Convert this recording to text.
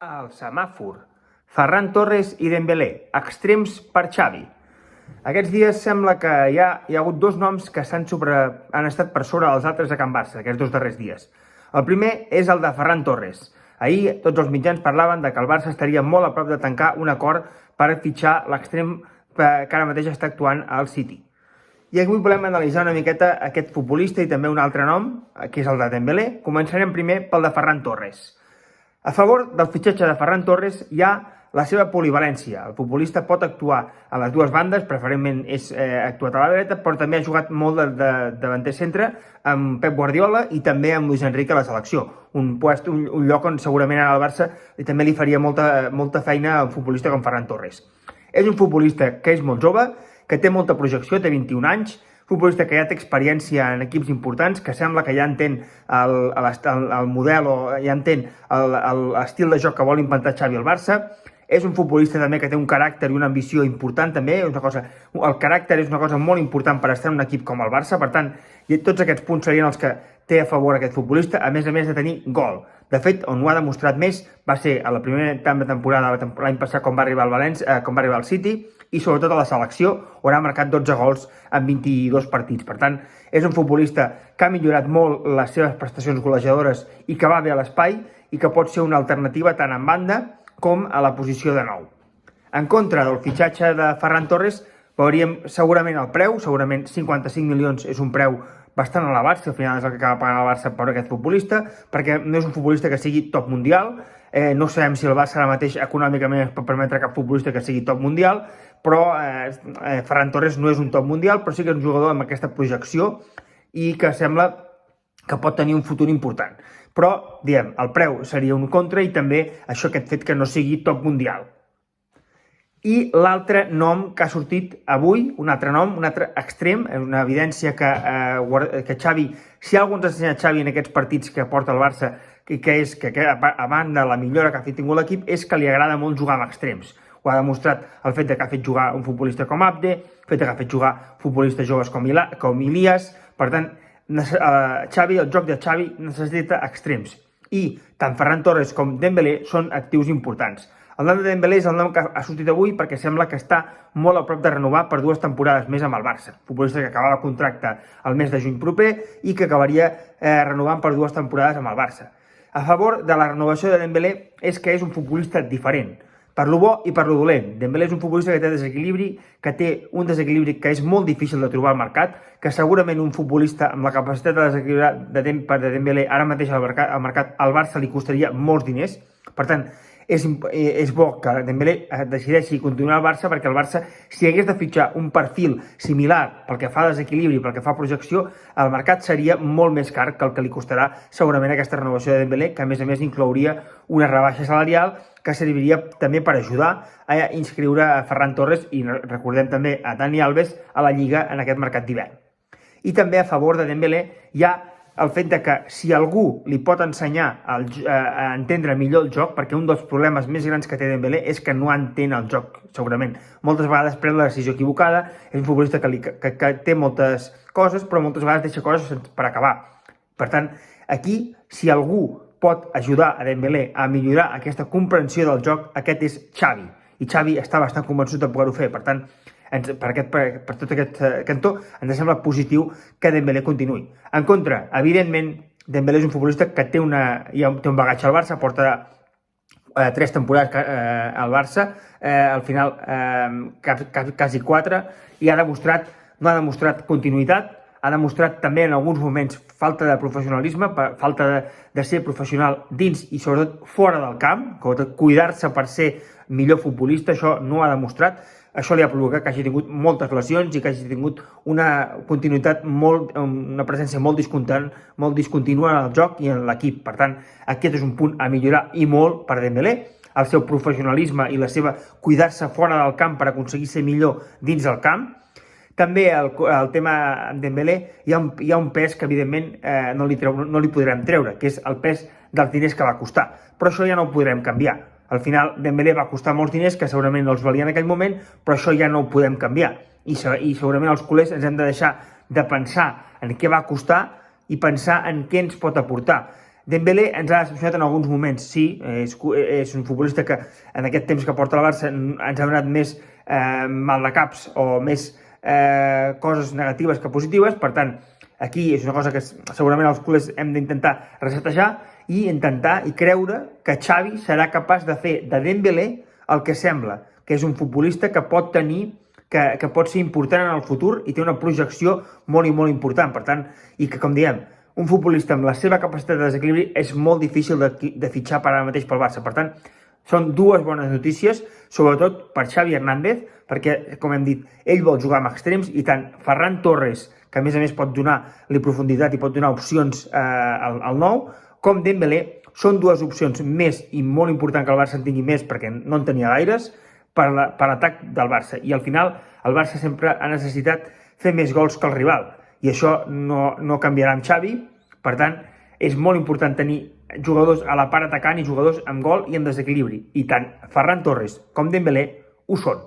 El semàfor. Ferran Torres i Dembélé, extrems per Xavi. Aquests dies sembla que hi ha hagut dos noms que han estat per sobre dels altres a Can Barça, aquests dos darrers dies. El primer és el de Ferran Torres. Ahir tots els mitjans parlaven de que el Barça estaria molt a prop de tancar un acord per fitxar l'extrem que ara mateix està actuant al City. I avui volem analitzar una miqueta aquest futbolista i també un altre nom, que és el de Dembélé. Començarem primer pel de Ferran Torres. A favor del fitxatge de Ferran Torres hi ha la seva polivalència. El futbolista pot actuar a les dues bandes, preferentment és actuat a la dreta, però també ha jugat molt de davanter centre amb Pep Guardiola i també amb Luis Enrique a la selecció. Un lloc on segurament ara al Barça també li faria molta feina a un futbolista com Ferran Torres. És un futbolista que és molt jove, que té molta projecció, té 21 anys, futbolista que ja té experiència en equips importants, que sembla que ja entén el model o ja entén l'estil de joc que vol implantar Xavi al Barça. És un futbolista també que té un caràcter i una ambició important també. El caràcter és una cosa molt important per estar en un equip com el Barça. Per tant, tots aquests punts serien els que té a favor aquest futbolista, a més de tenir gol. De fet, on ho ha demostrat més va ser a la primera temporada l'any passat quan va arribar al València, quan va arribar al City, i sobretot a la selecció, on ha marcat 12 gols en 22 partits. Per tant, és un futbolista que ha millorat molt les seves prestacions golejadores i que va bé a l'espai i que pot ser una alternativa tant en banda com a la posició de 9. En contra del fitxatge de Ferran Torres, veuríem segurament el preu, segurament 55 milions és un preu bastant elevat, si al final és el que acaba pagant el Barça per aquest futbolista, perquè no és un futbolista que sigui top mundial. No sabem si el Barça ara mateix econòmicament es pot permetre cap futbolista que sigui top mundial, però Ferran Torres no és un top mundial, però sí que és un jugador amb aquesta projecció i que sembla que pot tenir un futur important. Però, diguem, el preu seria un contra i també aquest fet que no sigui top mundial. I l'altre nom que ha sortit avui, un altre nom, un altre extrem, una evidència que Xavi, si algú ens ha ensenyat Xavi en aquests partits que porta el Barça, que és que a banda la millora que ha tingut l'equip, és que li agrada molt jugar amb extrems. Ho ha demostrat el fet que ha fet jugar un futbolista com Abde, el fet que ha fet jugar futbolistes joves com Ilias. Per tant, el joc de Xavi necessita extrems. I tant Ferran Torres com Dembélé són actius importants. El nom de Dembélé és el nom que ha sortit avui perquè sembla que està molt a prop de renovar per 2 temporades més amb el Barça. Futbolista que acabava contracte el mes de juny proper i que acabaria renovant per 2 temporades amb el Barça. A favor de la renovació de Dembélé és que és un futbolista diferent, per lo bo i per lo dolent. Dembélé és un futbolista que té desequilibri, que té un desequilibri que és molt difícil de trobar al mercat, que segurament un futbolista amb la capacitat de desequilibrar de Dembélé ara mateix al mercat al Barça li costaria molts diners. Per tant, és bo que Dembélé decideixi continuar al Barça, perquè el Barça, si hagués de fitxar un perfil similar pel que fa a desequilibri, pel que fa a projecció, el mercat seria molt més car que el que li costarà segurament aquesta renovació de Dembélé, que a més inclouria una rebaixa salarial que serviria també per ajudar a inscriure a Ferran Torres i recordem també a Dani Alves a la Lliga en aquest mercat d'hivern. I també a favor de Dembélé hi ha el fet que si algú li pot ensenyar a entendre millor el joc, perquè un dels problemes més grans que té Dembélé és que no entén el joc, segurament. Moltes vegades pren la decisió equivocada, és un futbolista que té moltes coses, però moltes vegades deixa coses per acabar. Per tant, aquí, si algú pot ajudar a Dembélé a millorar aquesta comprensió del joc, aquest és Xavi. I Xavi està bastant convençut de poder-ho fer. Per tant, per tot aquest cantó, ens sembla positiu que Dembélé continuï. En contra, evidentment, Dembélé és un futbolista que té un bagatge al Barça, porta 3 temporades al Barça, al final quasi 4, i no ha demostrat continuïtat, ha demostrat també en alguns moments falta de professionalisme, falta de ser professional dins i sobretot fora del camp, cuidar-se per ser millor futbolista, això no ho ha demostrat. Això li ha provocat que hagi tingut moltes lesions i que hagi tingut una continuïtat, una presència molt discontínua en el joc i en l'equip. Per tant, aquest és un punt a millorar i molt per Dembélé. El seu professionalisme i la seva cuidar-se fora del camp per aconseguir ser millor dins del camp. També el tema Dembélé hi ha un pes que evidentment no li podrem treure, que és el pes dels diners que va costar. Però això ja no ho podrem canviar. Al final, Dembélé va costar molts diners que segurament no els valia en aquell moment, però això ja no ho podem canviar. I segurament els culers ens hem de deixar de pensar en què va costar i pensar en què ens pot aportar. Dembélé ens ha decepcionat en alguns moments, sí, és un futbolista que en aquest temps que porta el Barça ens ha donat més maldecaps o més coses negatives que positives, per tant, aquí és una cosa que segurament els culers hem d'intentar resetejar i intentar i creure que Xavi serà capaç de fer de Dembélé el que sembla, que és un futbolista que pot tenir que pot ser important en el futur i té una projecció molt i molt important. Per tant, i que, com diem, un futbolista amb la seva capacitat de desequilibri és molt difícil de fitxar per ara mateix pel Barça. Per tant, són dues bones notícies, sobretot per Xavi Hernández, perquè, com hem dit, ell vol jugar amb extrems i tant Ferran Torres, que a més pot donar-li profunditat i pot donar opcions al nou, com Dembélé, són dues opcions més i molt important que el Barça en tingui més perquè no en tenia gaires, per l'atac del Barça. I al final el Barça sempre ha necessitat fer més gols que el rival. I això no canviarà amb Xavi. Per tant, és molt important tenir jugadors a la part atacant i jugadors amb gol i en desequilibri. I tant Ferran Torres com Dembélé ho són.